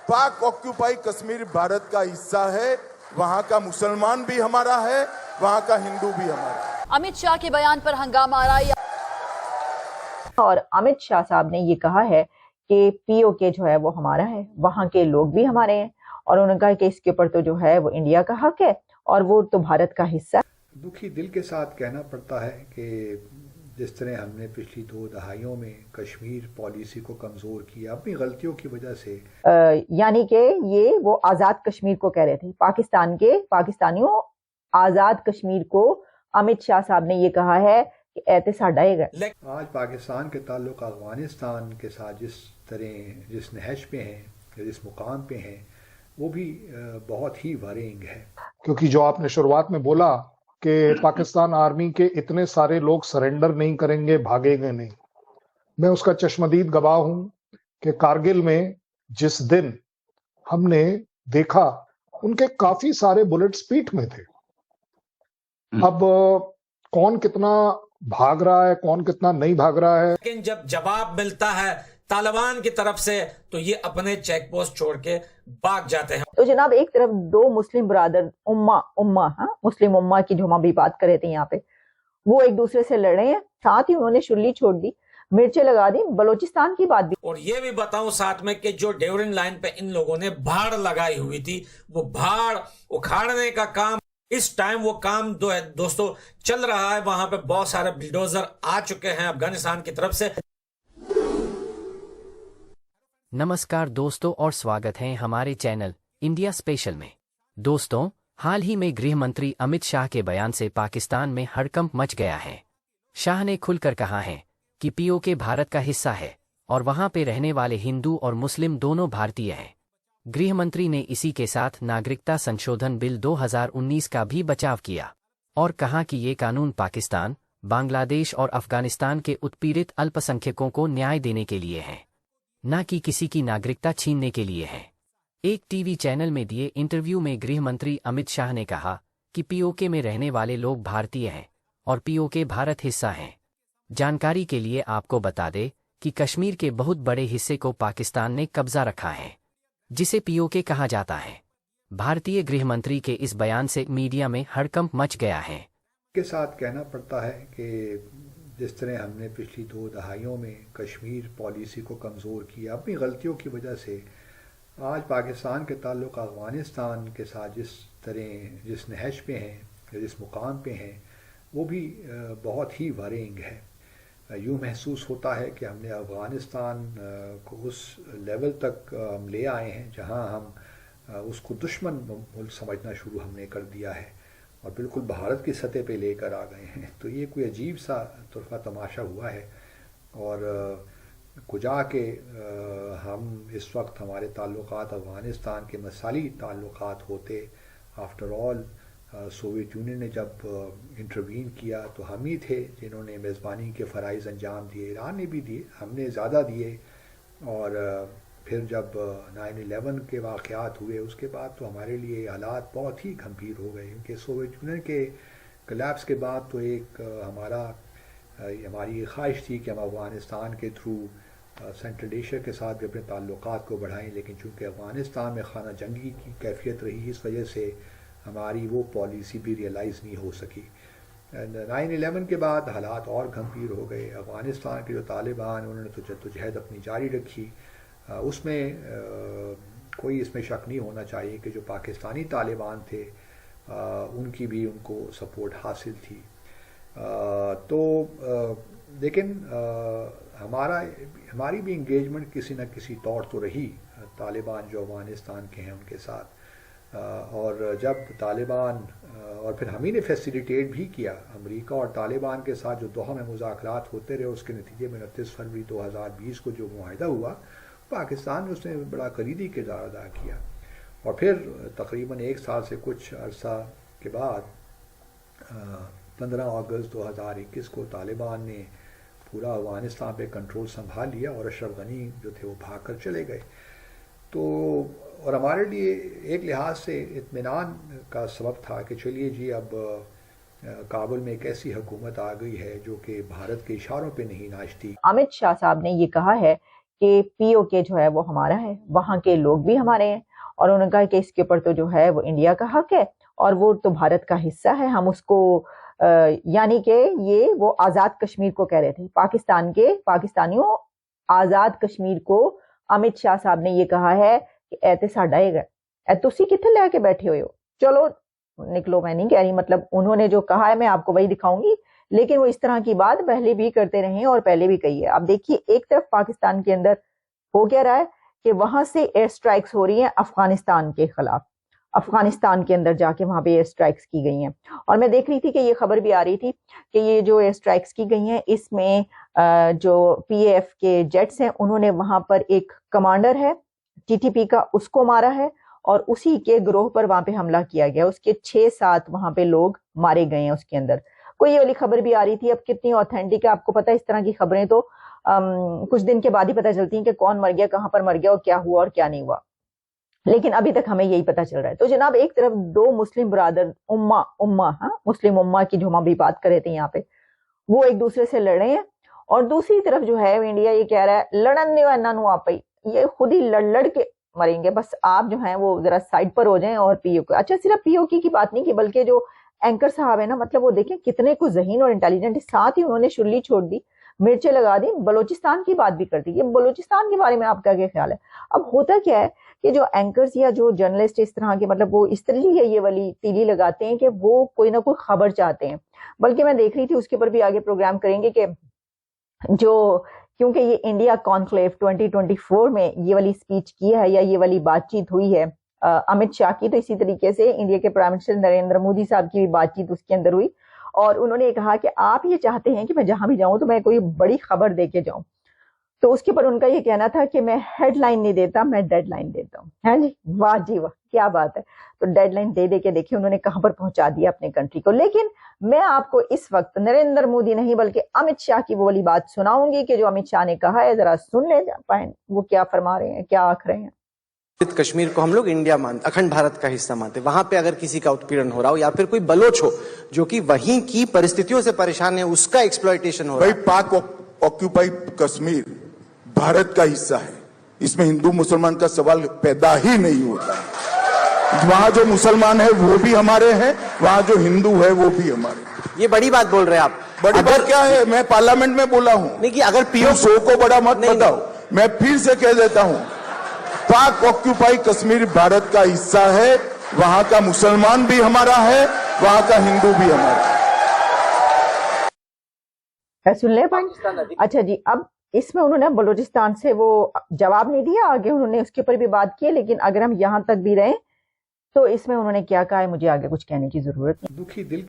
पाक ऑक्यूपाई कश्मीर भारत का हिस्सा है, वहाँ का मुसलमान भी हमारा है, वहाँ का हिंदू भी हमारा है। अमित शाह के बयान पर हंगामा आ रहा है। और अमित शाह साहब ने ये कहा है कि पीओके जो है वो हमारा है, वहाँ के लोग भी हमारे हैं, और उन्होंने कहा कि इसके ऊपर तो जो है वो इंडिया का हक है और वो तो भारत का हिस्सा है। दुखी दिल के साथ कहना पड़ता है कि जिस तरह हमने पिछली 2 दहाइयों में कश्मीर पॉलिसी को कमज़ोर किया अपनी गलतियों की वजह से, यानी कि ये वो आज़ाद कश्मीर को कह रहे थे, पाकिस्तानियों आज़ाद कश्मीर को अमित शाह साहब ने ये कहा है कि ऐते साडा है। आज पाकिस्तान के ताल्लुक अफगानिस्तान के साथ जिस नहज पे हैं या जिस मुकाम पे हैं वो भी बहुत ही वरींग है। क्योंकि जो आपने शुरुआत में बोला कि पाकिस्तान आर्मी के इतने सारे लोग सरेंडर नहीं करेंगे, भागेंगे नहीं, मैं उसका चश्मदीद गवाह हूं कि कारगिल में जिस दिन हमने देखा उनके काफी सारे बुलेट्स पीठ में थे। अब कौन कितना भाग रहा है, कौन कितना नहीं भाग रहा है, लेकिन जब जवाब मिलता है तालिबान की तरफ से तो ये अपने चेक पोस्ट छोड़ के भाग जाते हैं। तो जनाब एक तरफ 2 मुस्लिम ब्रादर मुस्लिम उम्मा की जो हम अभी बात कर रहे थे यहाँ पे, वो एक दूसरे से लड़ रहे हैं, साथ ही उन्होंने शुल्ली छोड़ दी, मिर्चें लगा दी, बलोचिस्तान की बात भी। और ये भी बताऊं साथ में कि जो ड्यूरिंग लाइन पे इन लोगों ने भाड़ लगाई हुई थी, वो भाड़ उखाड़ने का काम इस टाइम वो काम दोस्तों चल रहा है। वहां पे बहुत सारे बुलडोजर आ चुके हैं अफगानिस्तान की तरफ से। नमस्कार दोस्तों और स्वागत है हमारे चैनल इंडिया स्पेशल में। दोस्तों, हाल ही में गृह मंत्री अमित शाह के बयान से पाकिस्तान में हड़कंप मच गया है। शाह ने खुलकर कहा है कि पीओके भारत का हिस्सा है और वहां पे रहने वाले हिंदू और मुस्लिम दोनों भारतीय हैं। गृह मंत्री ने इसी के साथ नागरिकता संशोधन बिल 2019 का भी बचाव किया और कहा कि ये कानून पाकिस्तान, बांग्लादेश और अफगानिस्तान के उत्पीड़ित अल्पसंख्यकों को न्याय देने के लिए है, न कि किसी की नागरिकता छीनने के लिए है। एक टीवी चैनल में दिए इंटरव्यू में गृह मंत्री अमित शाह ने कहा कि पीओके में रहने वाले लोग भारतीय हैं और पीओके भारत हिस्सा हैं। जानकारी के लिए आपको बता दें कि कश्मीर के बहुत बड़े हिस्से को पाकिस्तान ने कब्जा रखा है, जिसे पीओके कहा जाता है। भारतीय गृह मंत्री के इस बयान से मीडिया में हड़कंप मच गया है। के साथ कहना पड़ता है कि जिस तरह हमने पिछली 2 दहाइयों में कश्मीर पॉलिसी को कमज़ोर किया अपनी गलतियों की वजह से, आज पाकिस्तान के ताल्लुक अफगानिस्तान के साथ जिस नहज पे हैं या जिस मुकाम पे हैं वो भी बहुत ही वरींग है। यूँ महसूस होता है कि हमने अफगानिस्तान को उस लेवल तक हम ले आए हैं जहां हम उसको दुश्मन मुल्क समझना शुरू हमने कर दिया है और बिल्कुल भारत की सतह पे लेकर आ गए हैं। तो ये कोई अजीब सा तुरफा तमाशा हुआ है और कुजा के हम इस वक्त हमारे ताल्लुकात अफ़गानिस्तान के मसाली ताल्लुकात होते। आफ्टर ऑल सोवियत यूनियन ने जब इंटरवीन किया तो हम ही थे जिन्होंने मेज़बानी के फ़राइज़ अंजाम दिए, ईरान ने भी दिए, हमने ज़्यादा दिए। और फिर जब 9/11 के वाक़यात हुए उसके बाद तो हमारे लिए हालात बहुत ही गंभीर हो गए, क्योंकि सोवियत यूनियन के कोलैप्स के बाद तो हमारी ख्वाहिश थी कि हम अफ़गानिस्तान के थ्रू सेंट्रल एशिया के साथ भी अपने ताल्लुकात को बढ़ाएं, लेकिन चूँकि अफ़गानिस्तान में खाना जंगी की कैफियत रही, इस वजह से हमारी वो पॉलिसी भी रियलाइज़ नहीं हो सकी। 9/11 के बाद हालात और गंभीर हो गए। अफ़गानिस्तान के जो तालिबान उन्होंने तो जद्दोजहद अपनी जारी रखी, उसमें कोई इसमें शक नहीं होना चाहिए कि जो पाकिस्तानी तालिबान थे उनकी भी उनको सपोर्ट हासिल थी। लेकिन हमारी भी इंगेजमेंट किसी न किसी तौर तो रही तालिबान जो अफ़गानिस्तान के हैं उनके साथ। और जब तालिबान और फिर हम ही ने फैसिलिटेट भी किया अमेरिका और तालिबान के साथ जो दोहा में मुज़ाकरात होते रहे, उसके नतीजे में 29 फरवरी 2020 को जो मुआहिदा हुआ पाकिस्तान ने उसने बड़ा कलीदी किरदार अदा किया। और फिर तकरीबन 1 साल से कुछ अरसा के बाद 15 अगस्त 2021 को तालिबान ने पूरा अफ़गानिस्तान पे कंट्रोल संभाल लिया और अशरफ गनी जो थे वो भाग कर चले गए। तो और हमारे लिए एक लिहाज से इत्मीनान का सबब था कि चलिए जी अब काबुल में एक ऐसी हुकूमत आ गई है जो कि भारत के इशारों पे नहीं नाचती। अमित शाह साहब ने ये कहा है کہ POK جو ہے وہ ہمارا ہے، وہاں کے لوگ بھی ہمارے ہیں، اور انہوں نے کہا کہ اس کے اوپر تو جو ہے وہ انڈیا کا حق ہے اور وہ تو بھارت کا حصہ ہے، ہم اس کو یعنی کہ یہ وہ آزاد کشمیر کو کہہ رہے تھے، پاکستانیوں آزاد کشمیر کو امت شاہ صاحب نے یہ کہا ہے کہ ایتے ساڈا ہے اے تسی کتنے لے کے بیٹھے ہوئے ہو، چلو نکلو، میں نہیں کہہ رہی، مطلب انہوں نے جو کہا ہے میں آپ کو وہی دکھاؤں گی، لیکن وہ اس طرح کی بات پہلے بھی کرتے رہے اور پہلے بھی کہی ہے۔ اب دیکھیے ایک طرف پاکستان کے اندر ہو کیا رہا ہے کہ وہاں سے ایئر سٹرائکس ہو رہی ہیں افغانستان کے خلاف، افغانستان کے اندر جا کے وہاں پہ ایئر سٹرائکس کی گئی ہیں، اور میں دیکھ رہی تھی کہ یہ خبر بھی آ رہی تھی کہ یہ جو ایئر سٹرائکس کی گئی ہیں اس میں جو PAF کے جیٹس ہیں انہوں نے وہاں پر ایک کمانڈر ہے TTP کا، اس کو مارا ہے، اور اسی کے گروہ پر وہاں پہ حملہ کیا گیا، اس کے 6-7 وہاں پہ لوگ مارے گئے ہیں اس کے اندر۔ کوئی یہ والی خبر بھی آ رہی تھی، اب کتنی اوتھینٹک ہے آپ کو پتہ، اس طرح کی خبریں تو کچھ دن کے بعد ہی پتہ چلتی ہیں کہ کون مر گیا، کہاں پر مر گیا، اور کیا ہوا اور کیا نہیں ہوا، لیکن ابھی تک ہمیں یہی پتہ چل رہا ہے۔ تو جناب ایک طرف دو مسلم برادر مسلم امہ کی جو ہم ابھی بات کر رہے تھے یہاں پہ، وہ ایک دوسرے سے لڑ رہے ہیں، اور دوسری طرف جو ہے انڈیا یہ کہہ رہا ہے لڑن نہیں انہاں نوں آپ ہی، یہ خود ہی لڑ کے مریں گے، بس آپ جو ہیں وہ ذرا سائڈ پر ہو جائیں۔ اور POK، اچھا صرف POK کی بات نہیں کی بلکہ جو اینکر صاحب ہے نا، مطلب وہ دیکھیں کتنے کو ذہین اور انٹیلیجنٹ، ساتھ ہی انہوں نے شلی چھوڑ دی، مرچیں لگا دی، بلوچستان کی بات بھی کر دی۔ یہ بلوچستان کے بارے میں آپ کا کیا خیال ہے؟ اب ہوتا کیا ہے کہ جو اینکرز یا جو جرنلسٹ اس طرح کے، مطلب وہ اس طرح یہ والی تیلی لگاتے ہیں کہ وہ کوئی نہ کوئی خبر چاہتے ہیں، بلکہ میں دیکھ رہی تھی اس کے اوپر بھی آگے پروگرام کریں گے کہ جو کیونکہ یہ انڈیا کانکلیو 2024 میں یہ والی سپیچ کی ہے یا یہ والی بات چیت ہوئی ہے امت شاہ کی، تو اسی طریقے سے انڈیا کے پرائم منسٹر نریندر مودی صاحب کی بھی بات چیت اس کے اندر ہوئی، اور انہوں نے کہا کہ آپ یہ چاہتے ہیں کہ میں جہاں بھی جاؤں تو میں کوئی بڑی خبر دے کے جاؤں، تو اس کے اوپر ان کا یہ کہنا تھا کہ میں ہیڈ لائن نہیں دیتا، میں ڈیڈ لائن دیتا ہوں۔ ہاں جی، واہ جی واہ، کیا بات ہے۔ تو ڈیڈ لائن دے دے کے دیکھیں انہوں نے کہاں پر پہنچا دیا اپنے کنٹری کو۔ لیکن میں آپ کو اس وقت نریندر مودی نہیں بلکہ امت شاہ کی وہ والی بات سناؤں گی کہ جو امت شاہ نے کہا ہے، ذرا سن لے پائیں وہ کیا فرما رہے ہیں، کیا آکھ رہے ہیں۔ کشمیر کو ہم لوگ انڈیا مانتے، اکھنڈ بھارت کا حصہ مانتے، وہاں پہ اگر کسی کا اتپیڑن ہو رہا ہو یا پھر کوئی بلوچ ہو جو کہ وہیں کی پرستتیوں سے پریشان ہے، اس کا ایکسپلائٹیشن ہو رہا ہے۔ بھائی پاک آکوپائی کشمیر بھارت کا حصہ ہے، اس میں ہندو مسلمان کا سوال پیدا ہی نہیں ہوتا ہے، وہاں جو مسلمان ہے وہ بھی ہمارے ہیں، وہاں جو ہندو ہے وہ بھی ہمارے ہیں۔ یہ بڑی بات بول رہے ہیں آپ۔ بڑی بات کیا ہے، میں پارلیمنٹ میں بولا ہوں، نہیں کہ اگر سو کو بڑا مت بتاؤ، میں پھر سے کہہ دیتا ہوں، پاک آکوپائی کشمیر بھارت کا حصہ ہے، وہاں کا مسلمان بھی ہمارا ہے، وہاں کا ہندو بھی ہمارا ہے۔ سن لے بھائی، اچھا جی، اب اس میں انہوں نے بلوچستان سے وہ جواب نہیں دیا، آگے انہوں نے اس کے اوپر بھی بات کی، لیکن اگر ہم یہاں تک بھی رہیں تو اس میں انہوں نے کیا کہا ہے، مجھے آگے کچھ کہنے کی ضرورت نہیں۔ دکھی دل